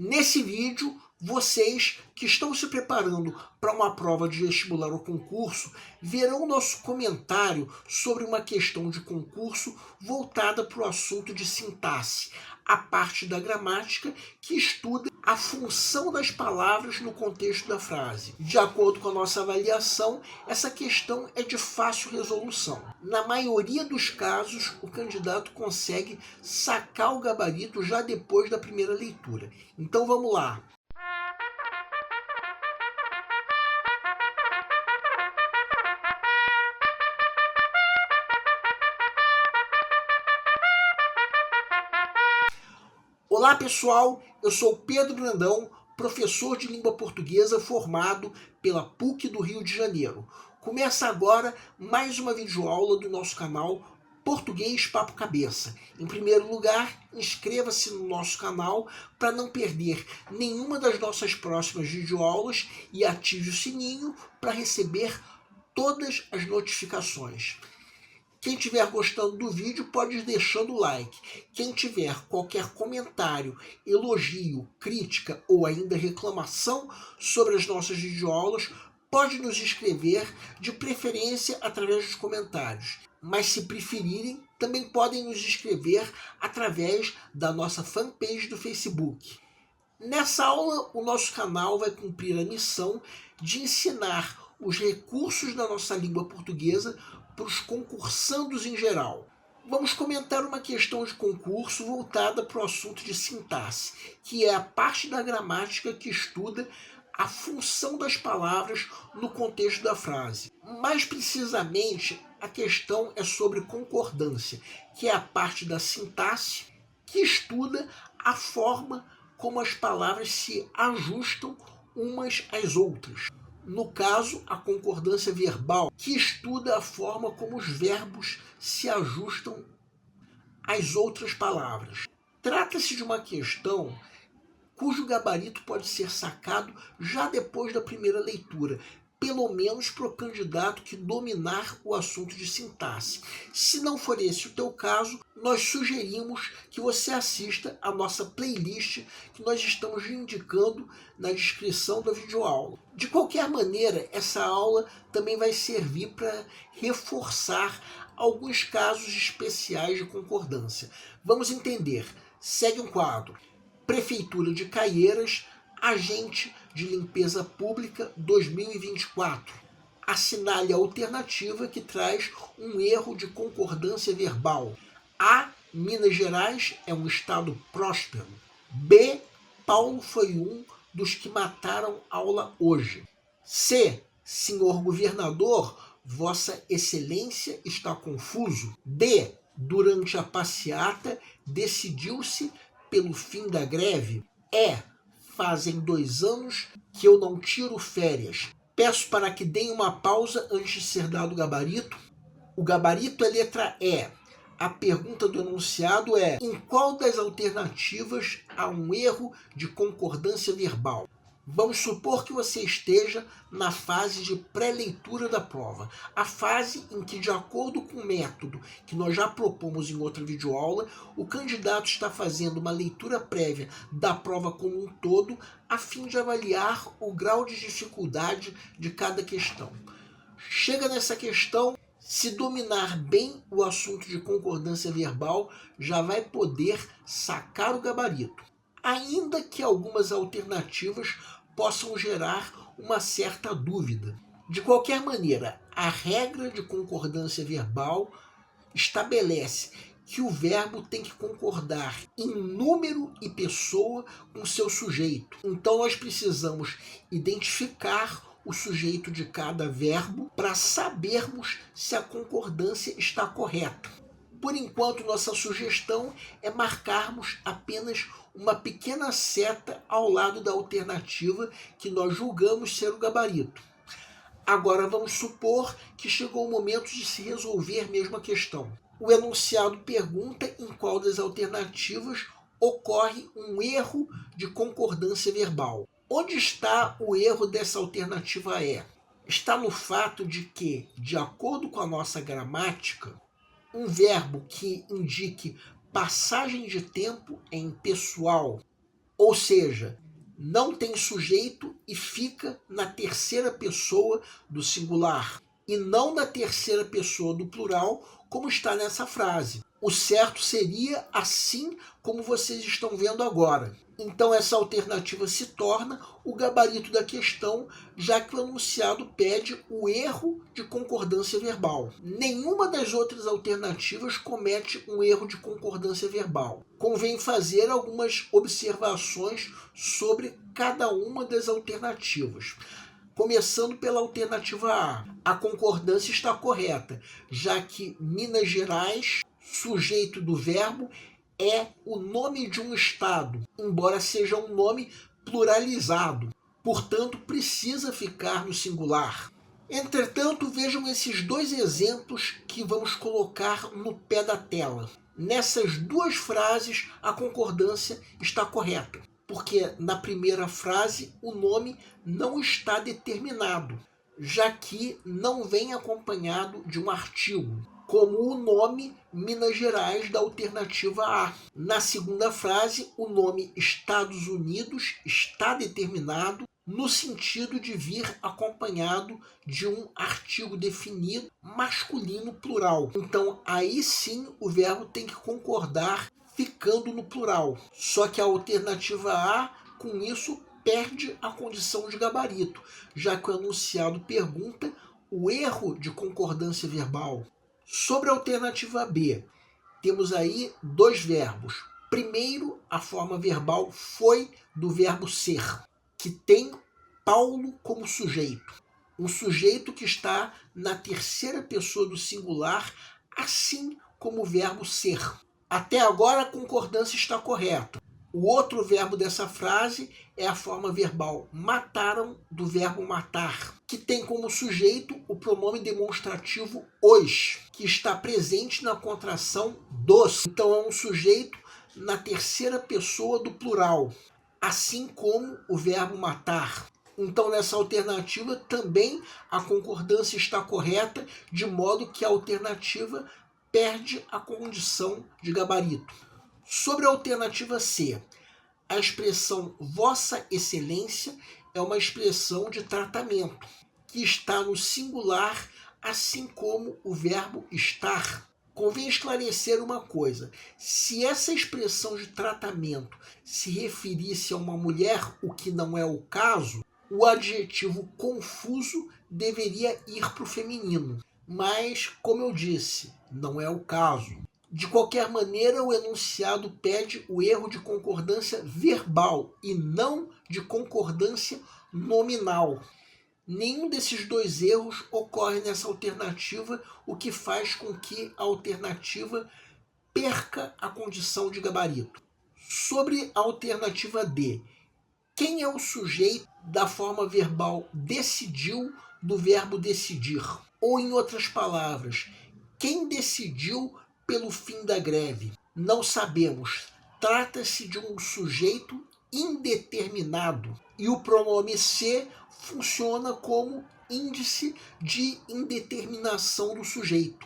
Nesse vídeo, vocês que estão se preparando para uma prova de vestibular ou concurso, verão nosso comentário sobre uma questão de concurso voltada para o assunto de sintaxe, a parte da gramática que estuda a função das palavras no contexto da frase. De acordo com a nossa avaliação, essa questão é de fácil resolução. Na maioria dos casos, o candidato consegue sacar o gabarito já depois da primeira leitura. Então vamos lá. Olá pessoal, eu sou Pedro Brandão, professor de língua portuguesa formado pela PUC do Rio de Janeiro. Começa agora mais uma videoaula do nosso canal Português Papo Cabeça. Em primeiro lugar, inscreva-se no nosso canal para não perder nenhuma das nossas próximas videoaulas e ative o sininho para receber todas as notificações. Quem estiver gostando do vídeo pode ir deixando o like. Quem tiver qualquer comentário, elogio, crítica ou ainda reclamação sobre as nossas videoaulas, pode nos escrever, de preferência através dos comentários. Mas se preferirem, também podem nos escrever através da nossa fanpage do Facebook. Nessa aula, o nosso canal vai cumprir a missão de ensinar os recursos da nossa língua portuguesa para os concursandos em geral. Vamos comentar uma questão de concurso voltada para o assunto de sintaxe, que é a parte da gramática que estuda a função das palavras no contexto da frase. Mais precisamente, a questão é sobre concordância, que é a parte da sintaxe que estuda a forma como as palavras se ajustam umas às outras. No caso, a concordância verbal, que estuda a forma como os verbos se ajustam às outras palavras. Trata-se de uma questão cujo gabarito pode ser sacado já depois da primeira leitura, pelo menos para o candidato que dominar o assunto de sintaxe. Se não for esse o teu caso, nós sugerimos que você assista a nossa playlist que nós estamos indicando na descrição da videoaula. De qualquer maneira, essa aula também vai servir para reforçar alguns casos especiais de concordância. Vamos entender. Segue um quadro. Prefeitura de Caieiras, Agente de Limpeza Pública 2024. Assinale a alternativa que traz um erro de concordância verbal. A. Minas Gerais é um estado próspero. B. Paulo foi um dos que mataram aula hoje. C. Senhor governador, Vossa Excelência está confuso. D. Durante a passeata decidiu-se pelo fim da greve. E. Fazem 2 anos que eu não tiro férias. Peço para que deem uma pausa antes de ser dado o gabarito. O gabarito é letra E. A pergunta do enunciado é: em qual das alternativas há um erro de concordância verbal? Vamos supor que você esteja na fase de pré-leitura da prova, a fase em que, de acordo com o método que nós já propomos em outra videoaula, o candidato está fazendo uma leitura prévia da prova como um todo, a fim de avaliar o grau de dificuldade de cada questão. Chega nessa questão, se dominar bem o assunto de concordância verbal, já vai poder sacar o gabarito, ainda que algumas alternativas possam gerar uma certa dúvida. De qualquer maneira, a regra de concordância verbal estabelece que o verbo tem que concordar em número e pessoa com seu sujeito. Então nós precisamos identificar o sujeito de cada verbo para sabermos se a concordância está correta. Por enquanto, nossa sugestão é marcarmos apenas uma pequena seta ao lado da alternativa que nós julgamos ser o gabarito. Agora vamos supor que chegou o momento de se resolver mesmo a questão. O enunciado pergunta em qual das alternativas ocorre um erro de concordância verbal. Onde está o erro dessa alternativa E? Está no fato de que, de acordo com a nossa gramática, um verbo que indique passagem de tempo em pessoal Ou seja, não tem sujeito e fica na terceira pessoa do singular, e não na terceira pessoa do plural, como está nessa frase. O certo seria assim como vocês estão vendo agora. Então essa alternativa se torna o gabarito da questão, já que o enunciado pede o erro de concordância verbal. Nenhuma das outras alternativas comete um erro de concordância verbal. Convém fazer algumas observações sobre cada uma das alternativas. Começando pela alternativa A. A concordância está correta, já que Minas Gerais, sujeito do verbo, é o nome de um estado, embora seja um nome pluralizado. Portanto, precisa ficar no singular. Entretanto, vejam esses dois exemplos que vamos colocar no pé da tela. Nessas duas frases, a concordância está correta, porque na primeira frase o nome não está determinado, já que não vem acompanhado de um artigo, como o nome Minas Gerais da alternativa A. Na segunda frase, o nome Estados Unidos está determinado no sentido de vir acompanhado de um artigo definido masculino plural. Então, aí sim o verbo tem que concordar ficando no plural. Só que a alternativa A, com isso, perde a condição de gabarito, já que o enunciado pergunta o erro de concordância verbal. Sobre a alternativa B, temos aí dois verbos. Primeiro, a forma verbal foi do verbo ser, que tem Paulo como sujeito. Um sujeito que está na terceira pessoa do singular, assim como o verbo ser. Até agora a concordância está correta. O outro verbo dessa frase é a forma verbal mataram, do verbo matar, que tem como sujeito o pronome demonstrativo os, que está presente na contração dos. Então é um sujeito na terceira pessoa do plural, assim como o verbo matar. Então nessa alternativa também a concordância está correta, de modo que a alternativa perde a condição de gabarito. Sobre a alternativa C, a expressão Vossa Excelência é uma expressão de tratamento, que está no singular, assim como o verbo estar. Convém esclarecer uma coisa: se essa expressão de tratamento se referisse a uma mulher, o que não é o caso, o adjetivo confuso deveria ir para o feminino. Mas, como eu disse, não é o caso. De qualquer maneira, o enunciado pede o erro de concordância verbal e não de concordância nominal. Nenhum desses dois erros ocorre nessa alternativa, o que faz com que a alternativa perca a condição de gabarito. Sobre a alternativa D, quem é o sujeito da forma verbal decidiu do verbo decidir? Ou, em outras palavras, quem decidiu pelo fim da greve? Não sabemos. Trata-se de um sujeito indeterminado e o pronome se funciona como índice de indeterminação do sujeito.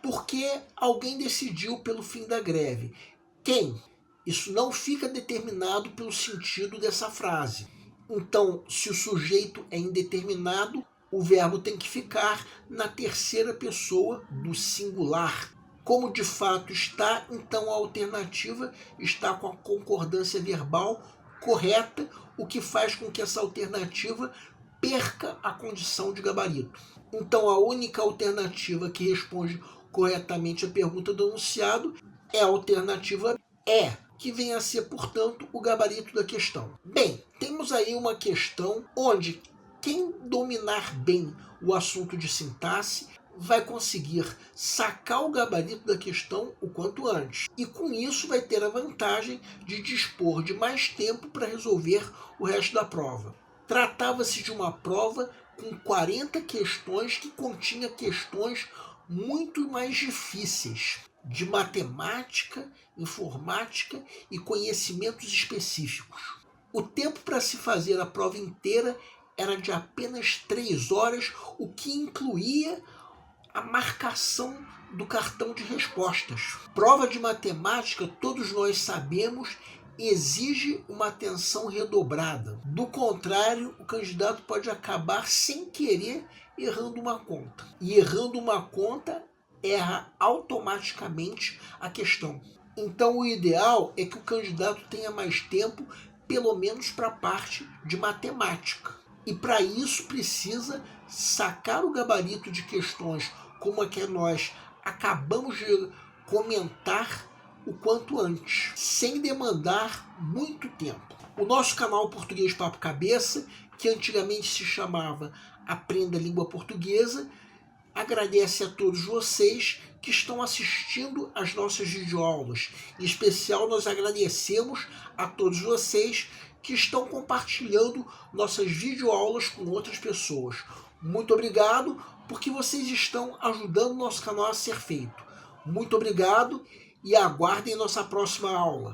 Porque alguém decidiu pelo fim da greve. Quem? Isso não fica determinado pelo sentido dessa frase. Então, se o sujeito é indeterminado, o verbo tem que ficar na terceira pessoa do singular. Como de fato está, então a alternativa está com a concordância verbal correta, o que faz com que essa alternativa perca a condição de gabarito. Então a única alternativa que responde corretamente a pergunta do enunciado é a alternativa E, que vem a ser, portanto, o gabarito da questão. Bem, temos aí uma questão onde quem dominar bem o assunto de sintaxe vai conseguir sacar o gabarito da questão o quanto antes. E com isso vai ter a vantagem de dispor de mais tempo para resolver o resto da prova. Tratava-se de uma prova com 40 questões que continha questões muito mais difíceis, de matemática, informática e conhecimentos específicos. O tempo para se fazer a prova inteira era de apenas 3 horas, o que incluía a marcação do cartão de respostas. Prova de matemática, todos nós sabemos, exige uma atenção redobrada. Do contrário, o candidato pode acabar sem querer errando uma conta. E errando uma conta, erra automaticamente a questão. Então o ideal é que o candidato tenha mais tempo, pelo menos para a parte de matemática. E para isso precisa sacar o gabarito de questões como a que nós acabamos de comentar o quanto antes, sem demandar muito tempo. O nosso canal Português Papo Cabeça, que antigamente se chamava Aprenda a Língua Portuguesa, agradece a todos vocês que estão assistindo às nossas videoaulas. Em especial, nós agradecemos a todos vocês que estão compartilhando nossas videoaulas com outras pessoas. Muito obrigado, porque vocês estão ajudando o nosso canal a ser feito. Muito obrigado e aguardem nossa próxima aula.